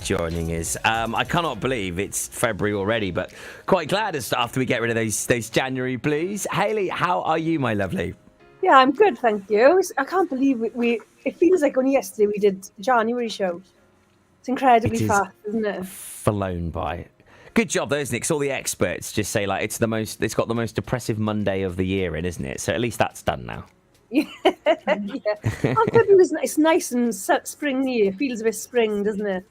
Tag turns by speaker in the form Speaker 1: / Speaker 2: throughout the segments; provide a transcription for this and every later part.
Speaker 1: Joining us. I cannot believe it's February already, but quite glad after we get rid of those January blues. Hayley, how are you, my lovely?
Speaker 2: Yeah, I'm good, thank you. I can't believe we it feels like only yesterday we did the January show. It's incredibly
Speaker 1: It is
Speaker 2: fast, isn't it?
Speaker 1: flown by. Good job, though, isn't it? 'Cause all the experts just say like it's got the most depressive Monday of the year in, isn't it? So at least that's done now.
Speaker 2: Yeah. I'm good. It's nice and springy. It feels a bit spring, doesn't it?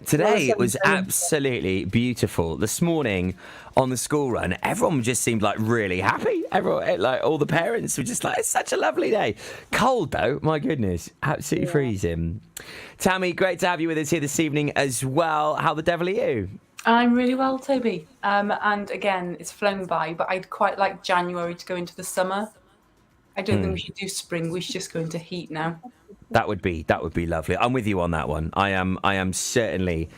Speaker 1: Today it was absolutely beautiful. This morning on the school run, everyone just seemed like really happy. Everyone, like all the parents were just like, it's such a lovely day. Cold though, my goodness, absolutely freezing. Tammy, great to have you with us here this evening as well. How the devil are you?
Speaker 3: I'm really well, Toby. And again, it's flown by, but I'd quite like January to go into the summer. I don't think we should do spring. We should just go into heat now.
Speaker 1: That would be lovely. I'm with you on that one. I am certainly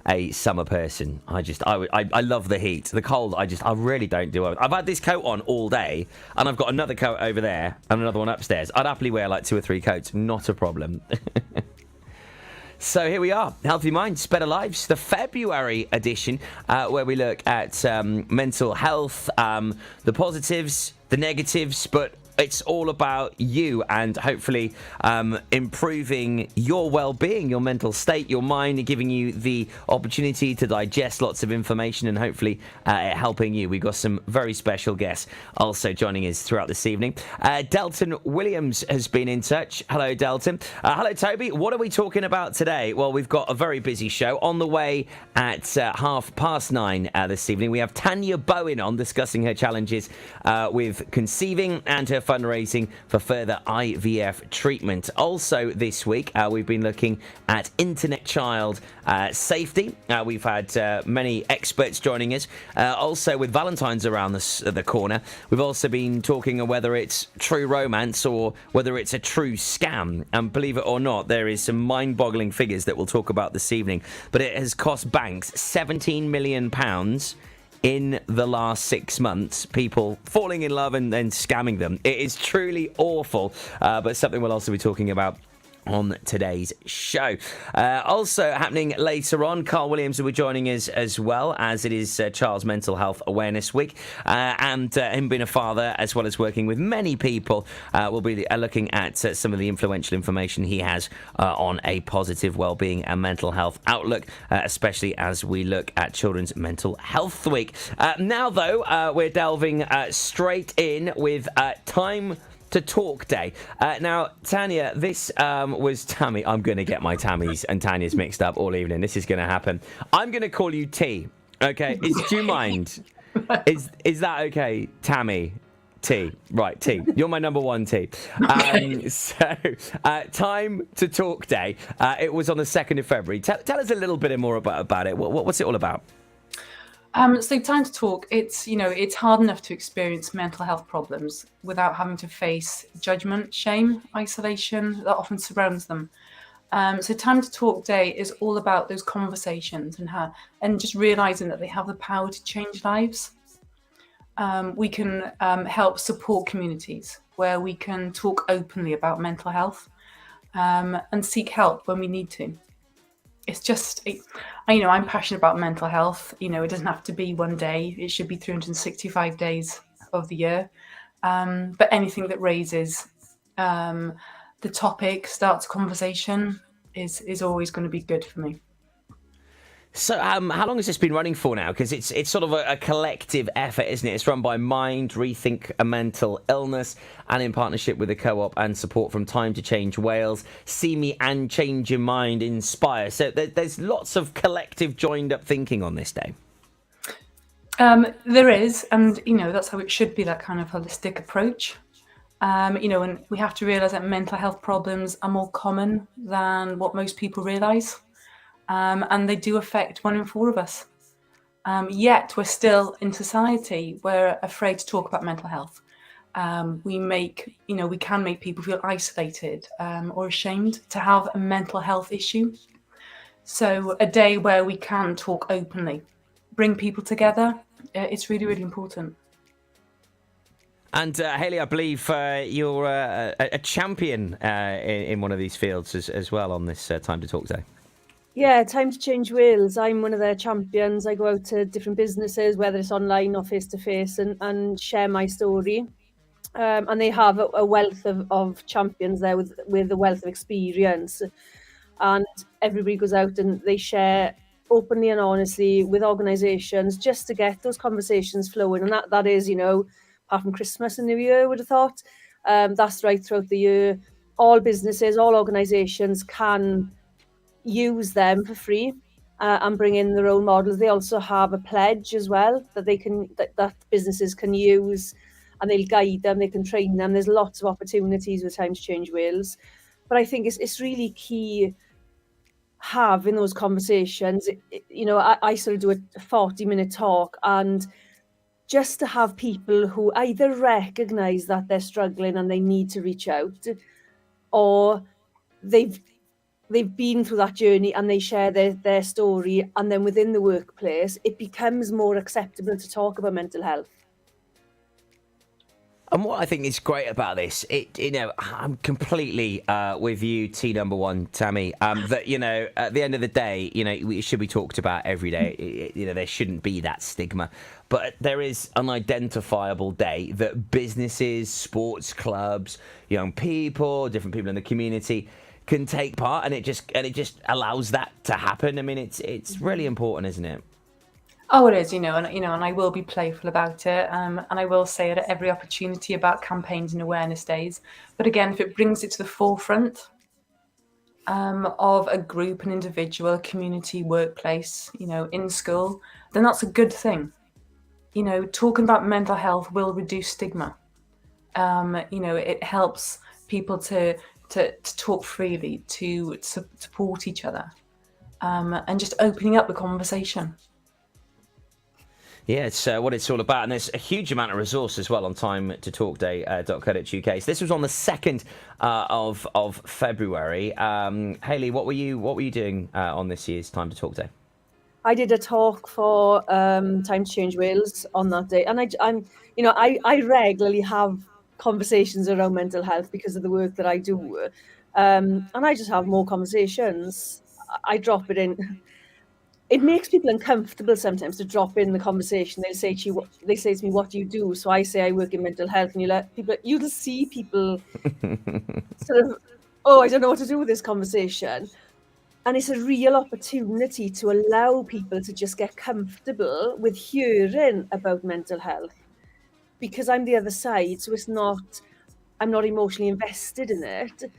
Speaker 1: a summer person. I love the heat. The cold, I really don't do it. I've had this coat on all day, and I've got another coat over there and another one upstairs. I'd happily wear like 2 or 3 coats, not a problem. So here we are, Healthy Minds, Better Lives, the February edition, where we look at mental health, the positives, the negatives, but it's all about you and hopefully improving your well-being, your mental state, your mind, and giving you the opportunity to digest lots of information and hopefully helping you. We've got some very special guests also joining us throughout this evening. Delton Williams has been in touch. Hello, Delton. Hello, Toby. What are we talking about today? Well, we've got a very busy show on the way at 9:30 this evening. We have Tanya Bowen on discussing her challenges with conceiving and her fundraising for further IVF treatment. Also this week, we've been looking at internet child safety. We've had many experts joining us. Also with Valentine's around the corner, we've also been talking whether it's true romance or whether it's a true scam. And believe it or not, there is some mind-boggling figures that we'll talk about this evening. But it has cost banks £17 million in the last 6 months, people falling in love and then scamming them. It is truly awful, but something we'll also be talking about on today's show. Also happening later on, Carl Williams will be joining us as well, as it is Child's Mental Health Awareness Week, and him being a father as well as working with many people, we'll be looking at some of the influential information he has on a positive wellbeing and mental health outlook, especially as we look at Children's Mental Health Week. Now though, we're delving straight in with Time to Talk Day. Now, Tanya, this was Tammy. I'm going to get my Tammys and Tanyas mixed up all evening. This is going to happen. I'm going to call you T. Okay? Do you mind? Is that okay, Tammy? T. Right, T. You're my number one T. Time to Talk Day. It was on the 2nd of February. Tell us a little bit more about it. What's it all about?
Speaker 3: So Time to Talk, it's hard enough to experience mental health problems without having to face judgment, shame, isolation that often surrounds them. So Time to Talk Day is all about those conversations and just realizing that they have the power to change lives. We can help support communities where we can talk openly about mental health and seek help when we need to. It's just, I'm passionate about mental health. It doesn't have to be one day. It should be 365 days of the year. But anything that raises the topic, starts a conversation, is always going to be good for me.
Speaker 1: So how long has this been running for now? Because it's sort of a collective effort, isn't it? It's run by Mind, Rethink a Mental Illness, and in partnership with the Co-op and support from Time to Change Wales, See Me and Change Your Mind, Inspire. So there's lots of collective joined up thinking on this day.
Speaker 3: There is, and that's how it should be, that kind of holistic approach. And we have to realise that mental health problems are more common than what most people realise. And they do affect 1 in 4 of us. Yet we're still in society, we're afraid to talk about mental health. We can make people feel isolated or ashamed to have a mental health issue. So a day where we can talk openly, bring people together, it's really, really important.
Speaker 1: And Hayley, I believe you're a champion in one of these fields as well on this Time to Talk Day.
Speaker 2: Yeah, Time to Change Wales. I'm one of their champions. I go out to different businesses, whether it's online or face to face, and share my story. And they have a wealth of champions there with a wealth of experience. And everybody goes out and they share openly and honestly with organisations just to get those conversations flowing. And that is, apart from Christmas and New Year, I would have thought, that's right throughout the year. All businesses, all organisations can use them for free and bring in their own models. They also have a pledge as well that businesses can use, and they'll guide them, they can train them. There's lots of opportunities with Time to Change Wales. But I think it's really key having those conversations. I sort of do a 40-minute talk, and just to have people who either recognise that they're struggling and they need to reach out, or they've been through that journey and they share their story, and then within the workplace it becomes more acceptable to talk about mental health.
Speaker 1: And what I think is great about this, I'm completely with you, T number one, Tammy. That at the end of the day, it should be talked about every day. There shouldn't be that stigma, but there is an identifiable day that businesses, sports clubs, young people, different people in the community can take part, and it just allows that to happen. I mean, it's really important, isn't it?
Speaker 3: Oh, it is, and I will be playful about it, and I will say it at every opportunity about campaigns and awareness days. But again, if it brings it to the forefront of a group, an individual, a community, workplace, in school, then that's a good thing. Talking about mental health will reduce stigma. It helps people to talk freely, to support each other, and just opening up the conversation.
Speaker 1: Yeah, it's what it's all about, and there's a huge amount of resource as well on timetotalkday.co.uk. So this was on the 2nd of February. Hayley, what were you doing on this year's Time to Talk Day?
Speaker 2: I did a talk for Time to Change Wales on that day, and I regularly have conversations around mental health because of the work that I do, and I just have more conversations. I drop it in. It makes people uncomfortable sometimes to drop in the conversation. They say to me, "What do you do?" So I say I work in mental health, and you'll see people sort of, "Oh, I don't know what to do with this conversation." And it's a real opportunity to allow people to just get comfortable with hearing about mental health, because I'm the other side, so I'm not emotionally invested in it.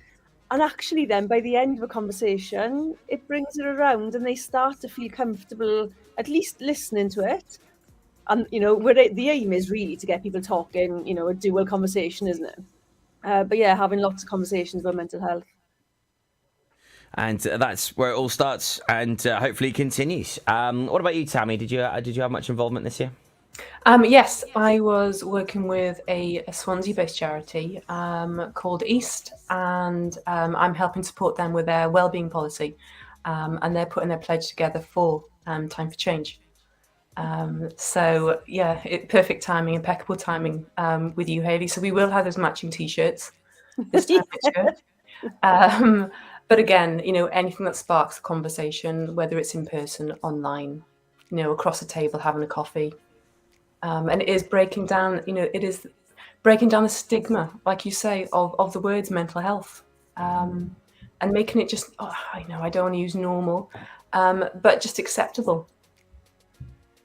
Speaker 2: And actually then by the end of a conversation, it brings it around and they start to feel comfortable, at least listening to it. And, the aim is really to get people talking, a dual conversation, isn't it? But yeah, having lots of conversations about mental health.
Speaker 1: And that's where it all starts and hopefully continues. What about you, Tammy? Did you have much involvement this year?
Speaker 3: Yes, I was working with a Swansea-based charity called East, and I'm helping support them with their wellbeing policy, and they're putting their pledge together for Time for Change. So yeah, perfect timing, impeccable timing with you, Hayley. So we will have those matching T-shirts this time next year. But again, anything that sparks a conversation, whether it's in person, online, across a table, having a coffee. And it is breaking down, the stigma, like you say, of the words mental health, and making it just, I don't want to use normal, but just acceptable.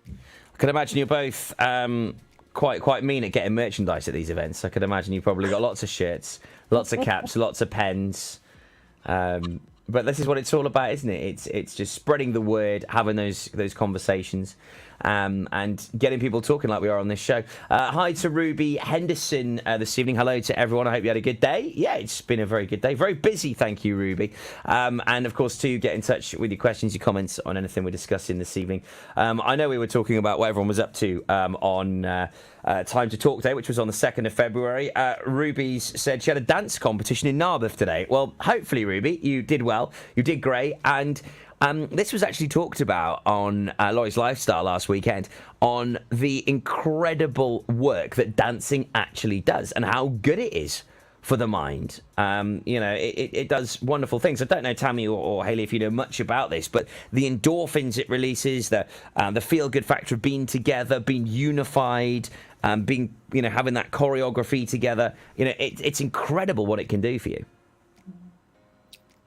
Speaker 1: I can imagine you're both quite mean at getting merchandise at these events. I can imagine you've probably got lots of shirts, lots of caps, lots of pens. But this is what it's all about, isn't it? It's just spreading the word, having those conversations, and getting people talking like we are on this show. Hi to Ruby Henderson this evening. Hello to everyone. I hope you had a good day. Yeah, it's been a very good day. Very busy, thank you, Ruby. And of course, to get in touch with your questions, your comments on anything we're discussing this evening. I know we were talking about what everyone was up to on Time to Talk Day, which was on the 2nd of February. Ruby's said she had a dance competition in Narberth today. Well, hopefully, Ruby, you did well. You did great. And this was actually talked about on Laurie's Lifestyle last weekend, on the incredible work that dancing actually does and how good it is for the mind. It does wonderful things. I don't know, Tammy or Hayley, if you know much about this, but the endorphins it releases, the feel-good factor of being together, being unified, having that choreography together. It's incredible what it can do for you.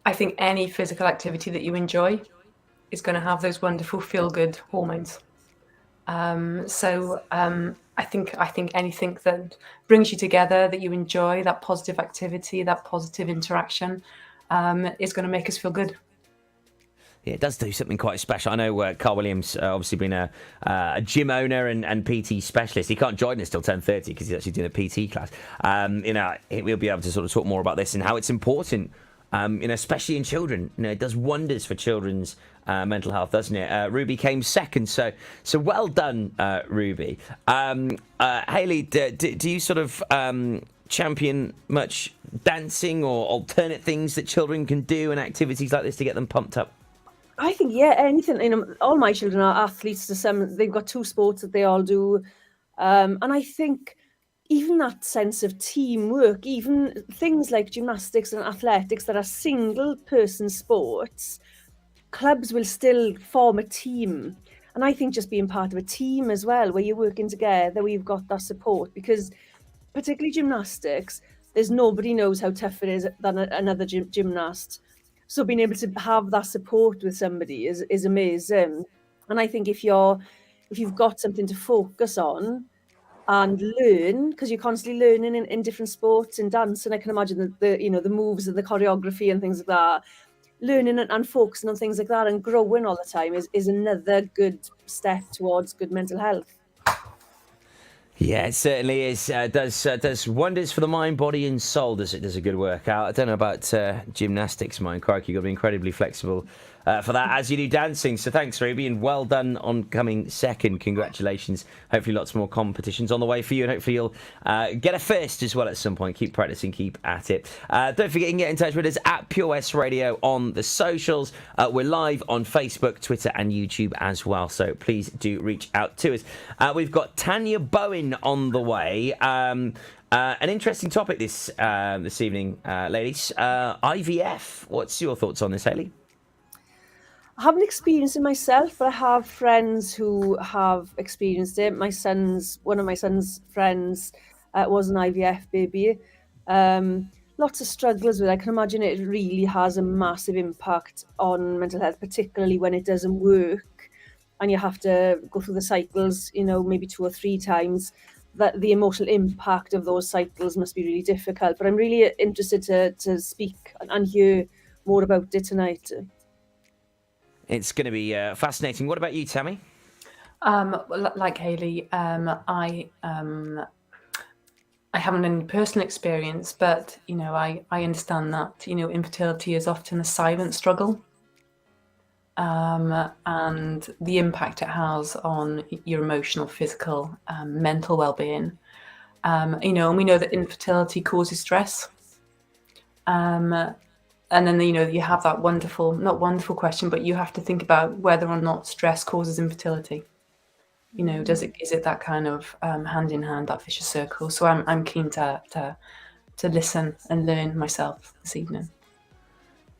Speaker 3: I think any physical activity that you enjoy is going to have those wonderful feel-good hormones. I think anything that brings you together, that you enjoy, that positive activity, that positive interaction, is going to make us feel good.
Speaker 1: Yeah, it does do something quite special. I know Carl Williams, obviously been a gym owner and PT specialist. He can't join us till 10:30 because he's actually doing a PT class. We'll be able to sort of talk more about this and how it's important, especially in children. It does wonders for children's mental health, doesn't it? Ruby came second, so well done, Ruby. Hayley, do you sort of champion much dancing or alternate things that children can do and activities like this to get them pumped up?
Speaker 2: I think, anything. All my children are athletes to some. They've got 2 sports that they all do, and I think even that sense of teamwork, even things like gymnastics and athletics that are single-person sports, clubs will still form a team. And I think just being part of a team as well, where you're working together, where you've got that support, because particularly gymnastics, there's nobody knows how tough it is than another gymnast. So being able to have that support with somebody is amazing. And I think if you've got something to focus on and learn, because you're constantly learning in different sports, in dance, and I can imagine the moves and the choreography and things like that, learning and focusing on things like that and growing all the time is another good step towards good mental health.
Speaker 1: Yeah, it certainly is. Does wonders for the mind, body, and soul. Does a good workout. I don't know about gymnastics, mind crikey. You've got to be incredibly flexible for that, as you do dancing. So thanks, Ruby, and well done on coming second. Congratulations. Hopefully lots more competitions on the way for you, and hopefully you'll get a first as well at some point. Keep practicing, keep at it. Don't forget, you can get in touch with us at Pure West Radio on the socials. We're live on Facebook, Twitter, and YouTube as well, so please do reach out to us. We've got Tanya Bowen on the way. An interesting topic this evening, ladies. IVF. What's your thoughts on this, Hayley?
Speaker 2: I haven't experienced it myself, but I have friends who have experienced it. One of my son's friends was an IVF baby. Lots of struggles with it. I can imagine it really has a massive impact on mental health, particularly when it doesn't work and you have to go through the cycles, maybe 2 or 3 times. That the emotional impact of those cycles must be really difficult. But I'm really interested to speak and hear more about it tonight.
Speaker 1: It's going to be fascinating. What about you, Tammy?
Speaker 3: Like Hayley, I haven't any personal experience, but I understand that infertility is often a silent struggle, and the impact it has on your emotional, physical, mental well-being. And we know that infertility causes stress. And then, you have that not wonderful question, but you have to think about whether or not stress causes infertility. Is it that kind of hand in hand, that vicious circle? So I'm keen to listen and learn myself this evening.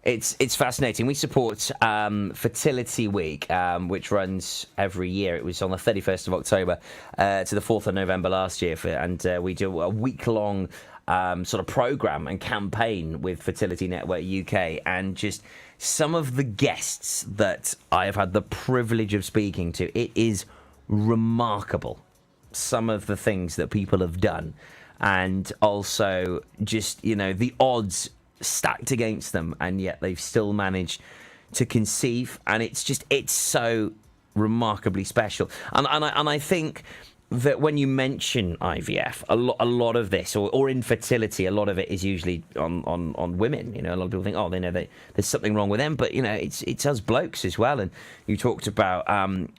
Speaker 1: It's fascinating. We support Fertility Week, which runs every year. It was on the 31st of October to the 4th of November last year, and we do a week-long sort of program and campaign with Fertility Network UK, and just some of the guests that I have had the privilege of speaking to, it is remarkable, some of the things that people have done, and also just the odds stacked against them, and yet they've still managed to conceive, and it's so remarkably special. And I think that when you mention IVF, a lot of this, or infertility, a lot of it is usually on women. A lot of people think, they know there's something wrong with them, but it's us blokes as well. And you talked about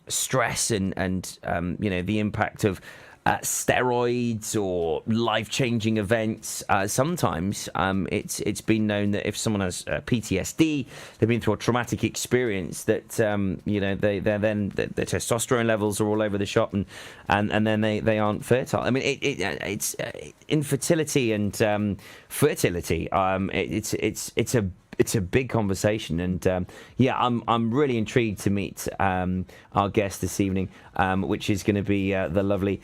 Speaker 1: stress and the impact of steroids or life-changing events. Sometimes it's been known that if someone has PTSD, they've been through a traumatic experience, that their testosterone levels are all over the shop, and then they aren't fertile. I mean, it's infertility and fertility. It's a big conversation, and I'm really intrigued to meet our guest this evening, which is going to be the lovely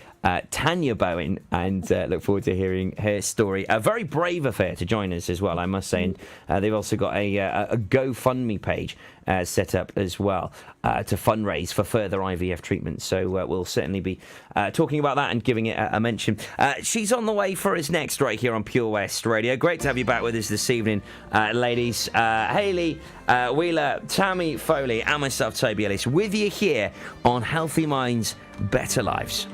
Speaker 1: Tanya Bowen, and look forward to hearing her story. A very brave affair to join us as well, I must say. And they've also got a GoFundMe page set up as well to fundraise for further IVF treatment. So we'll certainly be talking about that and giving it a mention. She's on the way for us next, right here on Pure West Radio. Great to have you back with us this evening, ladies. Hayley Wheeler, Tammy Foley, and myself, Toby Ellis, with you here on Healthy Minds, Better Lives.